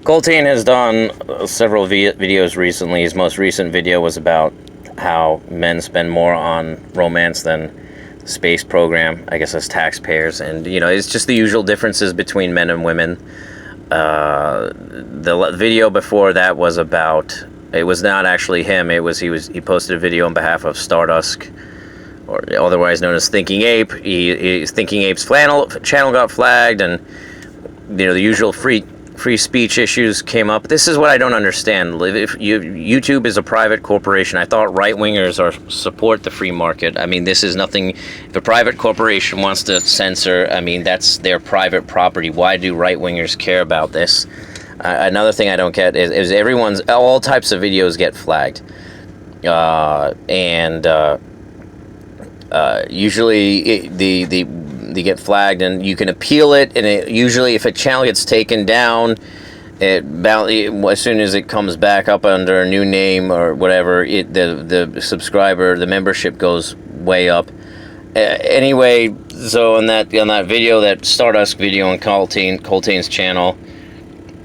Coltaine has done several videos recently. His most recent video was about how men spend more on romance than the space program, I guess, as taxpayers. And, you know, it's just the usual differences between men and women. The video before that was about, it was not actually him. He posted a video on behalf of Stardust, or otherwise known as Thinking Ape. Thinking Ape's channel got flagged, and, you know, the usual free speech issues came up. This is what I don't understand. YouTube is a private corporation. I thought right-wingers support the free market. I mean, this is nothing. If a private corporation wants to censor, I mean, that's their private property. Why do right-wingers care about this? Another thing I don't get is all types of videos get flagged. Usually they get flagged, and you can appeal it, and usually if a channel gets taken down, as soon as it comes back up under a new name or whatever, the subscriber, the membership goes way up. Anyway, so on that video, that Stardust video on Coltaine's channel,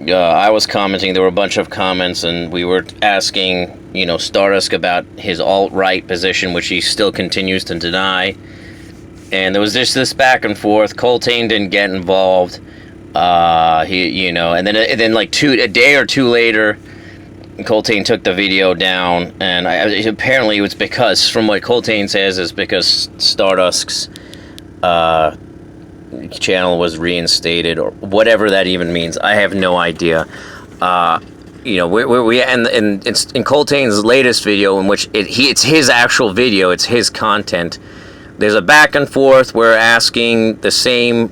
I was commenting. There were a bunch of comments, and we were asking, you know, Stardust about his alt-right position, which he still continues to deny. And there was just this back and forth. Coltaine didn't get involved. And then like a day or two later, Coltaine took the video down, and apparently it was because, from what Coltaine says, is because Stardust's channel was reinstated, or whatever that even means. I have no idea. In Coltaine's latest video, in which it's his actual video, it's his content. There's a back and forth. We're asking the same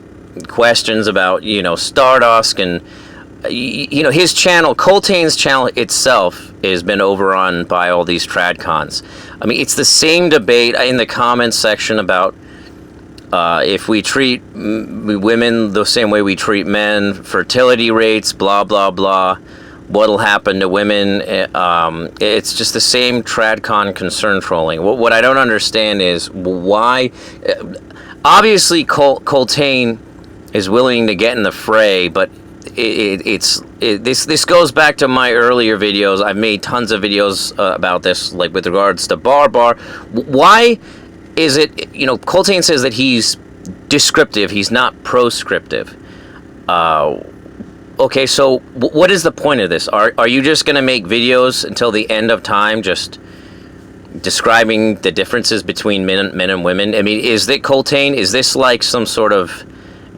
questions about, you know, Stardust, and, you know, his channel, Coltaine's channel itself, has been overrun by all these tradcons. I mean, it's the same debate in the comments section about if we treat women the same way we treat men, fertility rates, blah, blah, blah. What'll happen to women? It's just the same tradcon concern trolling. What I don't understand is why. Obviously, Coltaine is willing to get in the fray, but this goes back to my earlier videos. I've made tons of videos about this, like with regards to Bar. Why is it? You know, Coltaine says that he's descriptive. He's not proscriptive. Okay, so what is the point of this? Are you just going to make videos until the end of time, just describing the differences between men and women? I mean, is this like some sort of...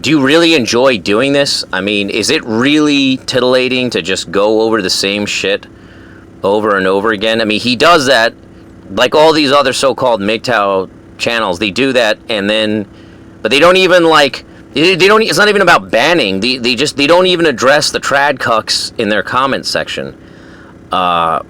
Do you really enjoy doing this? I mean, is it really titillating to just go over the same shit over and over again? I mean, he does that, like all these other so-called MGTOW channels. They do that, but they don't even, like... It's not even about banning. They don't even address the trad cucks in their comment section. But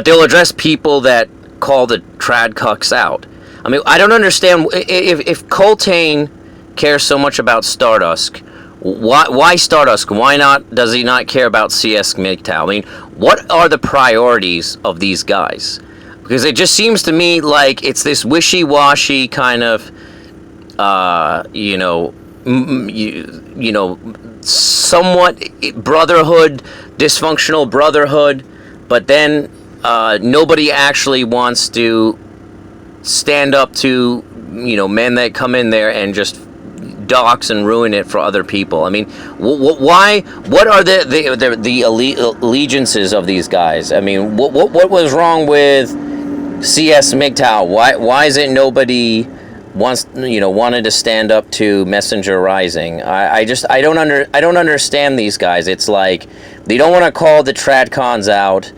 they'll address people that call the trad cucks out. I mean, I don't understand if Coltaine cares so much about Stardust. Why Stardust? Does he not care about CS MGTOW? I mean, what are the priorities of these guys? Because it just seems to me like it's this wishy-washy kind of, somewhat brotherhood, dysfunctional brotherhood, but then nobody actually wants to stand up to, you know, men that come in there and just dox and ruin it for other people. I mean, why? What are the allegiances of these guys? I mean, what was wrong with CS MGTOW? Why is it nobody wanted to stand up to Messenger Rising? I don't understand these guys. It's like they don't want to call the tradcons out.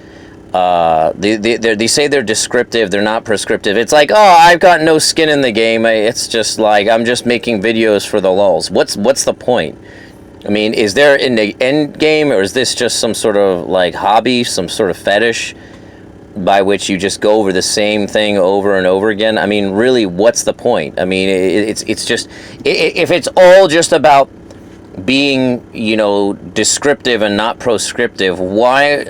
They say they're descriptive, they're not prescriptive. It's like, oh, I've got no skin in the game. It's just like I'm just making videos for the lulz. What's the point? I mean, is there an end game, or is this just some sort of like hobby, some sort of fetish by which you just go over the same thing over and over again? I mean, really, what's the point? I mean, it's just, if it's all just about being, you know, descriptive and not proscriptive, why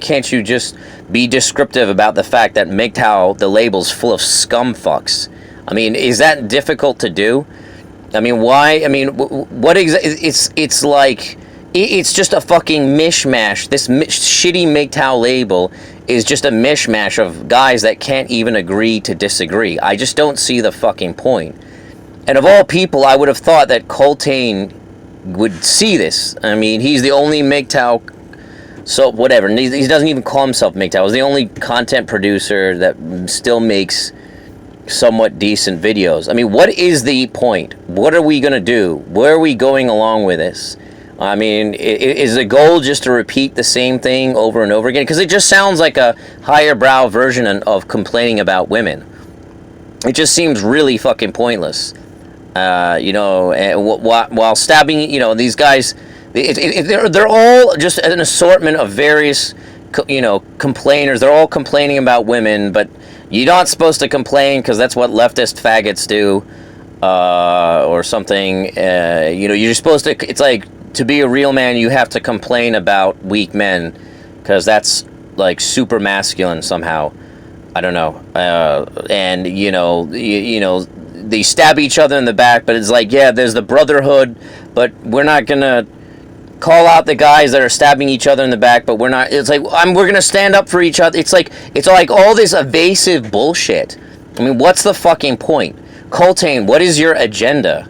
can't you just be descriptive about the fact that MGTOW, the label's full of scum fucks? I mean, is that difficult to do? I mean, why? I mean, what exactly? It's like, it's just a fucking mishmash. This shitty MGTOW label is just a mishmash of guys that can't even agree to disagree. I just don't see the fucking point. And of all people, I would have thought that Coltaine would see this. I mean, he's the only MGTOW, so whatever. He doesn't even call himself MGTOW. He's the only content producer that still makes somewhat decent videos. I mean, what is the point? What are we going to do? Where are we going along with this? I mean, is the goal just to repeat the same thing over and over again? Because it just sounds like a higher brow version of complaining about women. It just seems really fucking pointless. You know, while stabbing, you know, these guys, they're all just an assortment of various, you know, complainers. They're all complaining about women, but you're not supposed to complain because that's what leftist faggots do, or something. You know, you're supposed to, it's like, to be a real man, you have to complain about weak men, because that's, like, super masculine somehow. I don't know. And, you know, they stab each other in the back, but it's like, yeah, there's the brotherhood, but we're not going to call out the guys that are stabbing each other in the back, but we're not, it's like, we're going to stand up for each other. It's like all this evasive bullshit. I mean, what's the fucking point? Coltaine, what is your agenda?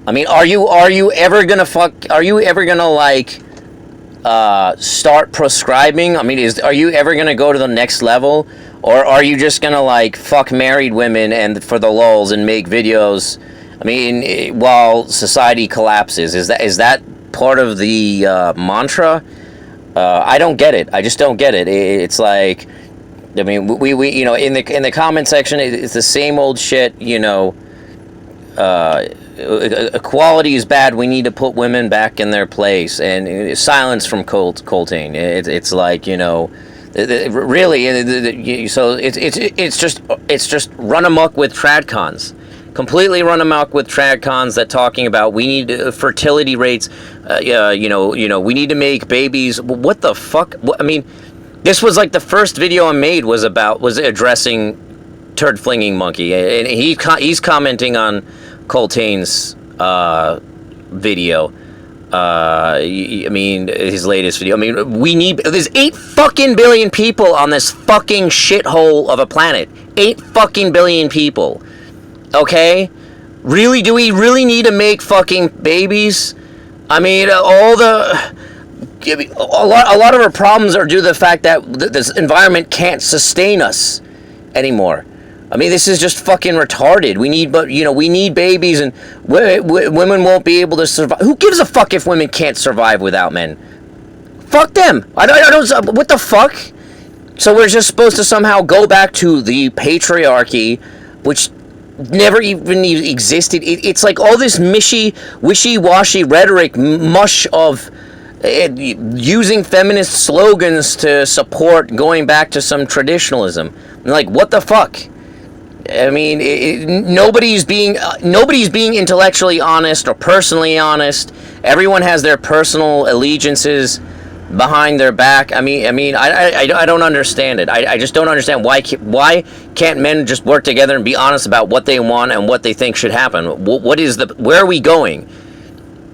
I mean, are you ever going to like, start prescribing? I mean, are you ever going to go to the next level? Or are you just going to, like, fuck married women and for the lulz and make videos, I mean, while society collapses? Is that part of the mantra? I don't get it. I just don't get it. It's like, I mean, we you know, in the comment section, it's the same old shit, you know, equality is bad, we need to put women back in their place, and silence from Coltaine. It's like, you know, really, so it's just run amok with tradcons, completely run amok with tradcons that talking about we need fertility rates, you know, we need to make babies. What the fuck? I mean, this was like the first video I made was addressing turd flinging monkey, and he's commenting on Coltaine's video. I mean, his latest video. I mean, there's 8 fucking billion people on this fucking shithole of a planet. 8 fucking billion people. Okay? Really? Do we really need to make fucking babies? I mean, a lot of our problems are due to the fact that this environment can't sustain us anymore. I mean, this is just fucking retarded. We need babies, and women won't be able to survive. Who gives a fuck if women can't survive without men? Fuck them. I don't. What the fuck? So we're just supposed to somehow go back to the patriarchy, which never even existed. It's like all this wishy-washy rhetoric, mush of using feminist slogans to support going back to some traditionalism. Like, what the fuck? I mean, nobody's being intellectually honest or personally honest. Everyone has their personal allegiances behind their back. I mean, I don't understand it. I just don't understand why can't men just work together and be honest about what they want and what they think should happen? Where are we going?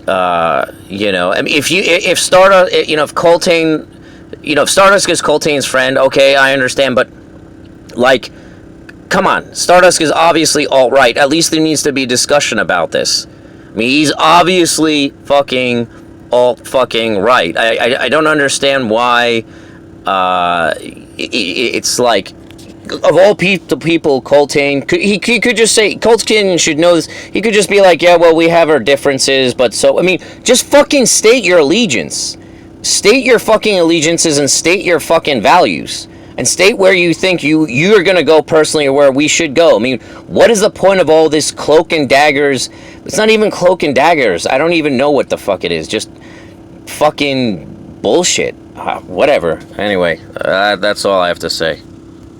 You know, I mean, if Stardust, you know, if Coltaine, you know, if Stardust is Coltaine's friend, okay, I understand, but like, come on, Stardust is obviously alt-right. At least there needs to be discussion about this. I mean, he's obviously fucking alt-fucking right. I don't understand why it's like, of all people, Coltaine, he could just say, Coltaine should know this. He could just be like, yeah, well, we have our differences, but so, I mean, just fucking state your allegiance. State your fucking allegiances and state your fucking values. And state where you think you're going to go personally or where we should go. I mean, what is the point of all this cloak and daggers? It's not even cloak and daggers. I don't even know what the fuck it is. Just fucking bullshit. Whatever. Anyway, that's all I have to say.